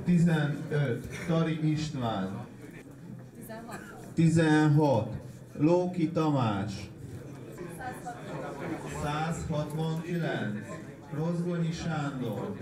15. Tari István. 16. Lóki Tamás. 169. Rozgonyi Sándor.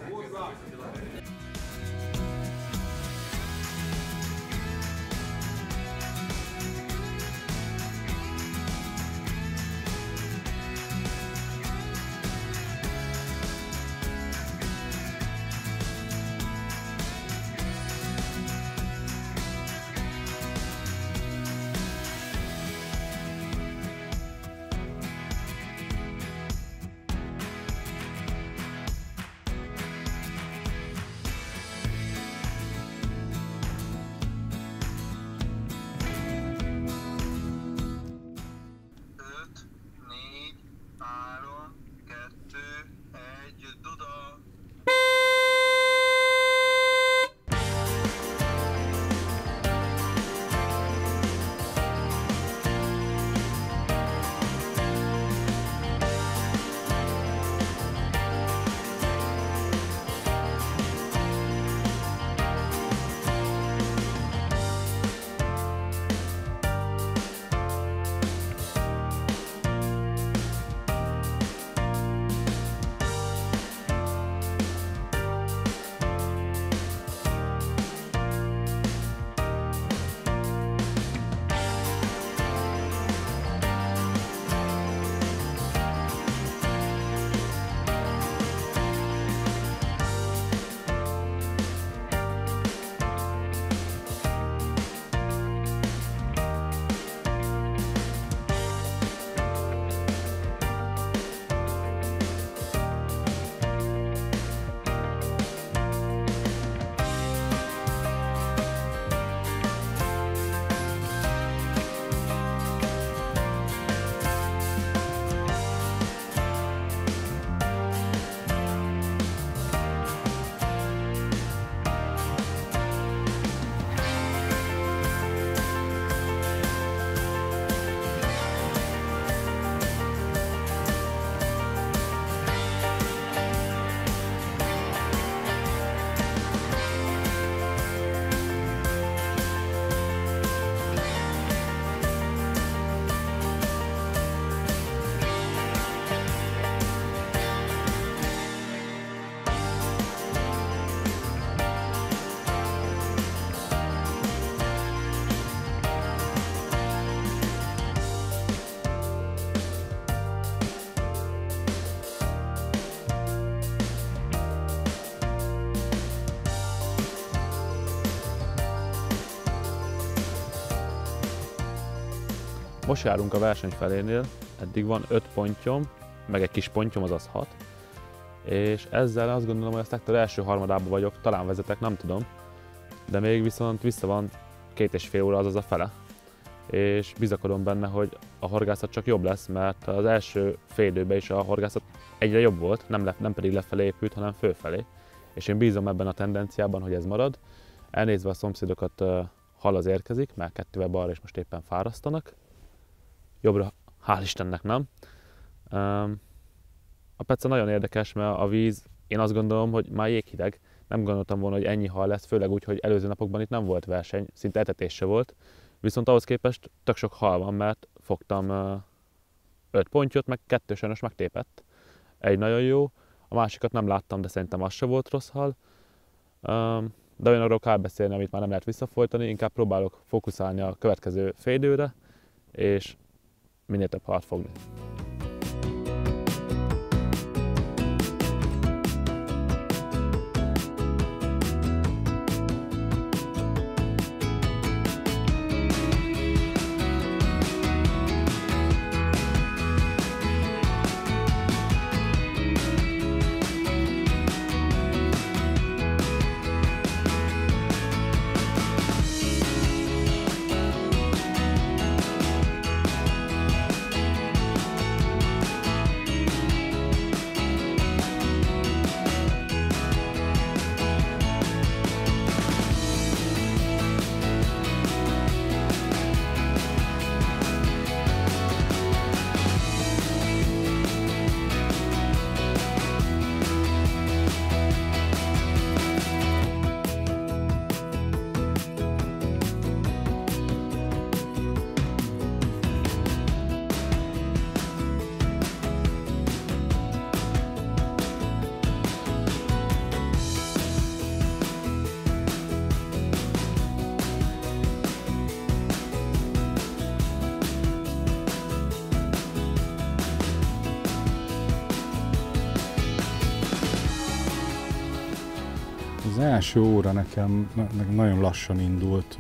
Most járunk a verseny felénél, eddig van 5 pontyom, meg egy kis pontyom, azaz 6. És ezzel azt gondolom, hogy a szektor első harmadában vagyok, talán vezetek, nem tudom. De még viszont vissza van 2,5 óra, azaz a fele. És bizakodom benne, hogy a horgászat csak jobb lesz, mert az első fél időben is a horgászat egyre jobb volt, nem pedig lefelé épült, hanem fölfelé. És én bízom ebben a tendenciában, hogy ez marad. Elnézve a szomszédokat, hal az érkezik, mert 2-vel balra és most éppen fárasztanak. Jobbra, hál' Istennek nem. A Peca nagyon érdekes, mert a víz, én azt gondolom, hogy már jéghideg. Nem gondoltam volna, hogy ennyi hal lesz, főleg úgy, hogy előző napokban itt nem volt verseny, szinte etetés se volt. Viszont ahhoz képest tök sok hal van, mert fogtam 5 pontyot, meg 2 sajnos megtépett. Egy nagyon jó, a másikat nem láttam, de szerintem az se volt rossz hal. De olyanokról kell beszélni, amit már nem lehet visszafolytani, inkább próbálok fókuszálni a következő fél időre, és minél több halat fogni. első óra nekem nagyon lassan indult.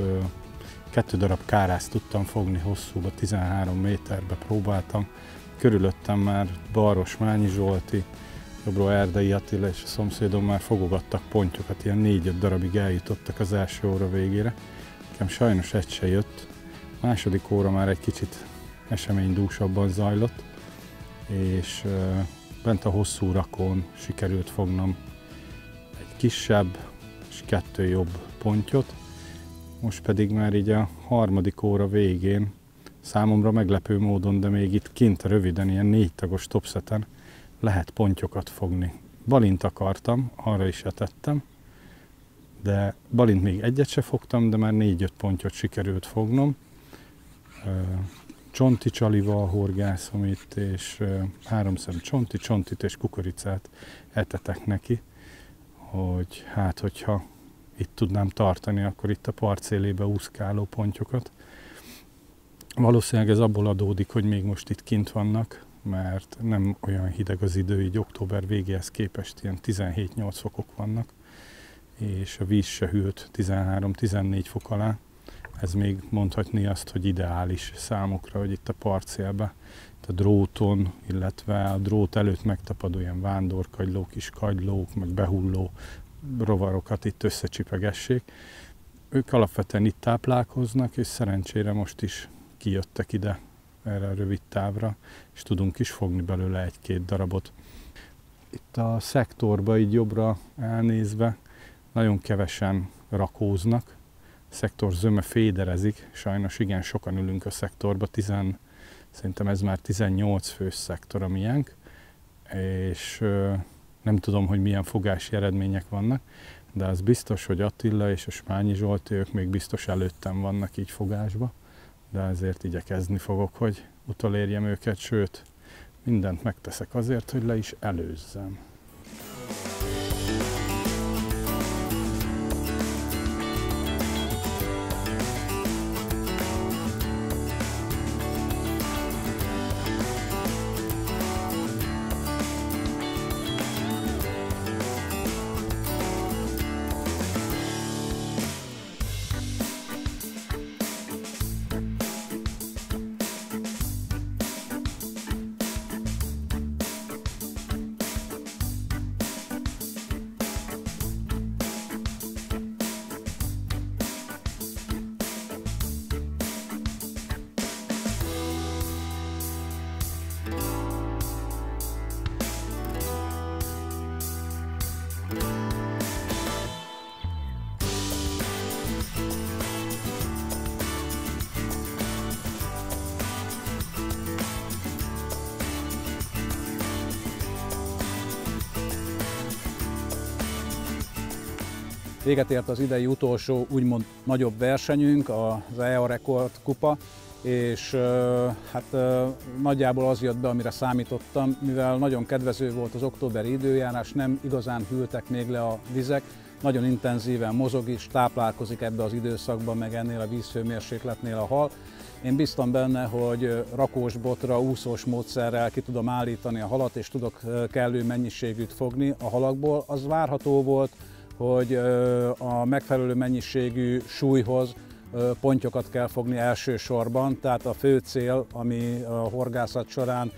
2 darab kárászt tudtam fogni hosszúba, 13 méterbe próbáltam. Körülöttem már Baros Mányi Zsolti, jobbról Erdei Attila és a szomszédom már fogogattak pontyokat, ilyen 4-5 darabig eljutottak az első óra végére. Nekem sajnos egy se jött. Második óra már egy kicsit eseménydúsabban zajlott, és bent a hosszú rakón sikerült fognom egy kisebb és 2 jobb pontyot. Most pedig már így a harmadik óra végén, számomra meglepő módon, de még itt kint röviden, ilyen 4 tagos topseten lehet pontyokat fogni. Balint akartam, arra is etettem, de balint még egyet se fogtam, de már 4-5 pontyot sikerült fognom. Csonti csalival horgászom itt, és 3 szem csontit és kukoricát etetek neki, hogy hát, hogyha itt tudnám tartani, akkor itt a parcélébe úszkáló pontyokat. Valószínűleg ez abból adódik, hogy még most itt kint vannak, mert nem olyan hideg az idő, így október végéhez képest ilyen 17-8 fokok vannak, és a víz se hűlt 13-14 fok alá. Ez még mondhatni azt, hogy ideális számukra, hogy itt a parcélbe, itt a dróton, illetve a drót előtt megtapadó ilyen vándorkagylók, kis kagylók, meg behulló rovarokat itt összecsipegessék. Ők alapvetően itt táplálkoznak, és szerencsére most is kijöttek ide erre a rövid távra, és tudunk is fogni belőle 1-2 darabot. Itt a szektorba így jobbra elnézve nagyon kevesen rakóznak. A szektor zöme féderezik, sajnos igen sokan ülünk a szektorba, szerintem ez már 18 fős szektor a miénk, és nem tudom, hogy milyen fogási eredmények vannak, de az biztos, hogy Attila és a Smányi Zsolti, ők még biztos előttem vannak így fogásba, de ezért igyekezni fogok, hogy utolérjem őket, sőt, mindent megteszek azért, hogy le is előzzem. Véget ért az idei utolsó, úgymond nagyobb versenyünk, az EA Rekord kupa, és hát nagyjából az jött be, amire számítottam, mivel nagyon kedvező volt az októberi időjárás, nem igazán hűltek még le a vizek, nagyon intenzíven mozog is, táplálkozik ebbe az időszakban, meg ennél a vízhőmérsékletnél a hal. Én bíztam benne, hogy rakós botra, úszós módszerrel ki tudom állítani a halat, és tudok kellő mennyiségűt fogni a halakból. Az várható volt, hogy a megfelelő mennyiségű súlyhoz pontyokat kell fogni elsősorban, tehát a fő cél, ami a horgászat során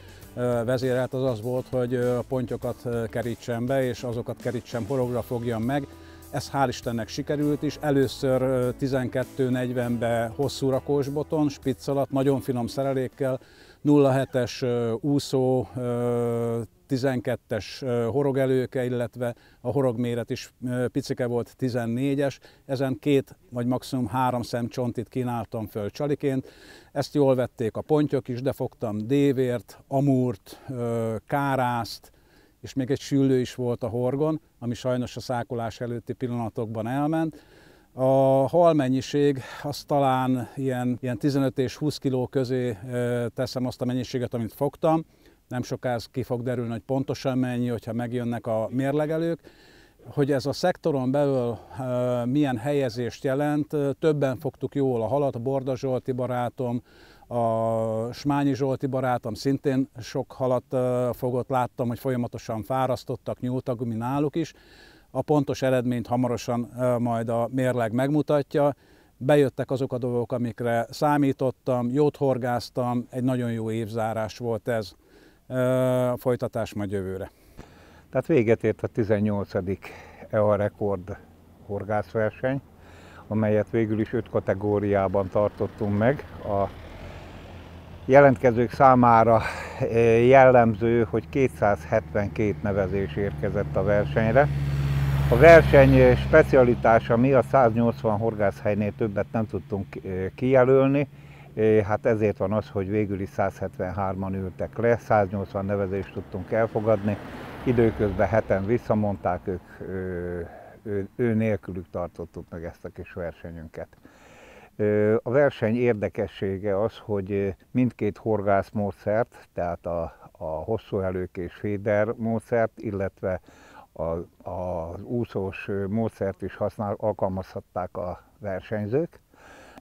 vezérelt, az volt, hogy a pontyokat kerítsem be, és azokat kerítsem horogra, fogjam meg. Ez hál' Istennek sikerült is. Először 12:40-be hosszú rakósboton, spitz alatt, nagyon finom szerelékkel, 0,7-es úszó, 12-es horogelőke, illetve a horogméret is picike volt, 14-es. Ezen 2 vagy maximum 3 szem csontit kínáltam föl csaliként. Ezt jól vették a pontyok is, de fogtam dévért, amúrt, kárászt, és még egy süllő is volt a horgon, ami sajnos a szákolás előtti pillanatokban elment. A halmennyiség az talán ilyen 15 és 20 kg közé teszem azt a mennyiséget, amit fogtam. Nem sokáig ki fog derülni, hogy pontosan mennyi, hogyha megjönnek a mérlegelők. Hogy ez a szektoron belül milyen helyezést jelent, többen fogtuk jól a halat, a Borda Zsolti barátom, a Smányi Zsolti barátom szintén sok halat fogott, láttam, hogy folyamatosan fárasztottak, nyúltak náluk is. A pontos eredményt hamarosan majd a mérleg megmutatja. Bejöttek azok a dolgok, amikre számítottam, jót horgáztam, egy nagyon jó évzárás volt ez. A folytatás majd jövőre. Tehát véget ért a 18. EA rekord horgászverseny, amelyet végül is 5 kategóriában tartottunk meg. A jelentkezők számára jellemző, hogy 272 nevezés érkezett a versenyre. A verseny specialitása miatt 180 horgászhelynél többet nem tudtunk kijelölni, hát ezért van az, hogy végül is 173-an ültek le, 180 nevezést tudtunk elfogadni, időközben 7-en visszamondták, ő nélkülük tartottuk meg ezt a kis versenyünket. A verseny érdekessége az, hogy mindkét horgászmódszert, tehát a hosszúelők és féder módszert, illetve az úszós módszert is alkalmazhatták a versenyzők.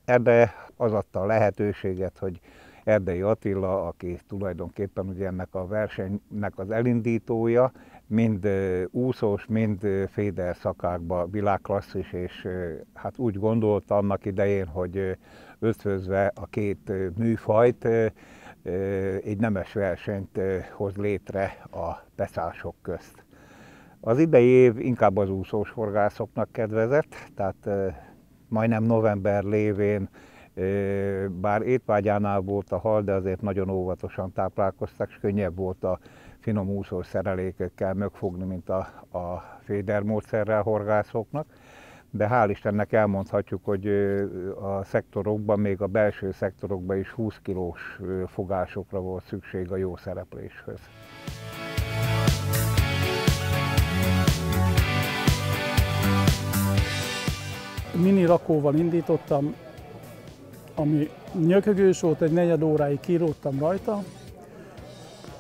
Erre az adta a lehetőséget, hogy Erdei Attila, aki tulajdonképpen ugye ennek a versenynek az elindítója, mind úszós, mind féder szakákban világklasszis, és hát úgy gondolta annak idején, hogy ötvözve a két műfajt egy nemes versenyt hoz létre a beszállások közt. Az idei év inkább az úszós horgászoknak kedvezett, tehát majdnem november lévén, bár étvágyánál volt a hal, de azért nagyon óvatosan táplálkoztak, és könnyebb volt a finom úszós szerelékekkel megfogni, mint a féder módszerrel horgászoknak. De hál' Istennek elmondhatjuk, hogy a szektorokban, még a belső szektorokban is 20 kilós fogásokra volt szükség a jó szerepléshez. Mini rakóval indítottam, ami nyökögős volt, egy 4 óráig kíródtam rajta.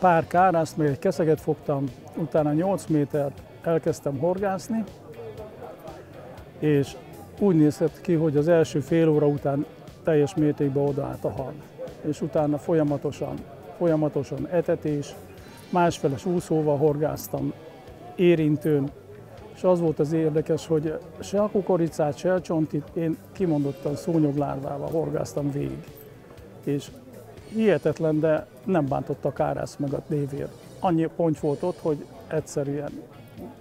Pár kárászt, meg egy keszeget fogtam, utána 8 métert elkezdtem horgászni, és úgy nézett ki, hogy az első fél óra után teljes mértékben odaállt a hal. És utána folyamatosan etetés, másfeles úszóval horgáztam, érintőn, és az volt az érdekes, hogy se a kukoricát, se a csontit én kimondottan szúnyoglárvával horgáztam végig. És hihetetlen, de nem bántott a kárász meg a dévér. Annyi ponty volt ott, hogy egyszerűen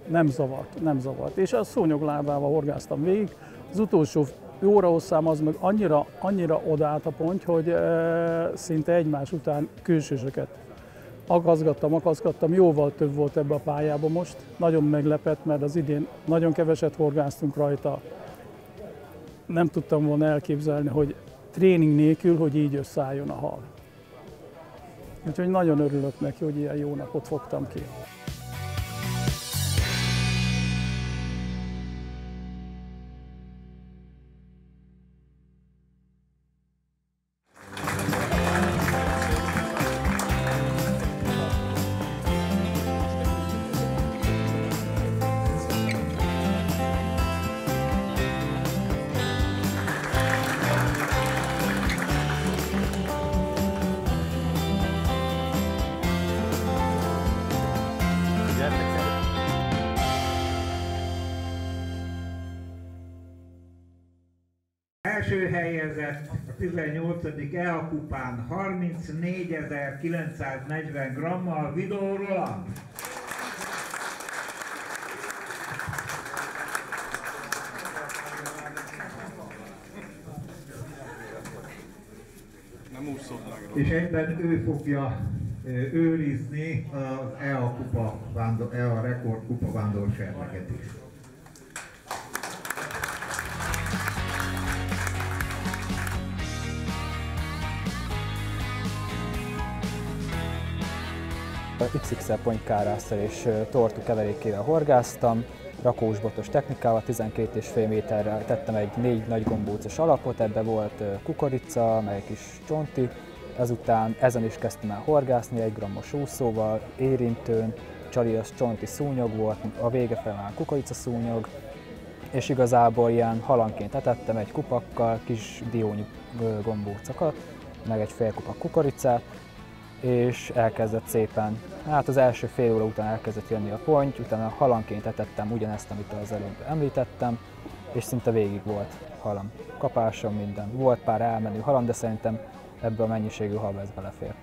nem zavart. És a szúnyoglárvával horgáztam végig. Az utolsó órahosszám az meg annyira odaállt a ponty, hogy szinte egymás után külsősöket akaszgattam, jóval több volt ebbe a pályában most. Nagyon meglepett, mert az idén nagyon keveset horgáztunk rajta. Nem tudtam volna elképzelni, hogy tréning nélkül, hogy így összeálljon a hal. Úgyhogy nagyon örülök neki, hogy ilyen jó napot fogtam ki. Első helyezett a 18. EA kupán 34.940 grammal Vidó Roland. És egyben ő fogja őrizni az EA rekord kupa vándorserleget is. XXL ponykárásszal és tortú keverékével horgáztam, rakósbotos technikával, 12,5 méterrel tettem egy 4 nagy gombócos alapot, ebbe volt kukorica, meg egy kis csonti, ezután ezen is kezdtem el horgászni 1 grammos úszóval, érintőn, csalias csonti szúnyog volt, a vége fel már kukorica szúnyog, és igazából ilyen halanként etettem egy kupakkal, kis diónyi gombócokat, meg egy fél kupak kukoricát, és elkezdett szépen, hát az első fél óra után elkezdett jönni a ponty, utána halanként etettem ugyanezt, amit az előbb említettem, és szinte végig volt halam. Kapásom, minden. Volt pár elmenő halam, de szerintem ebből a mennyiségű hal ez belefér.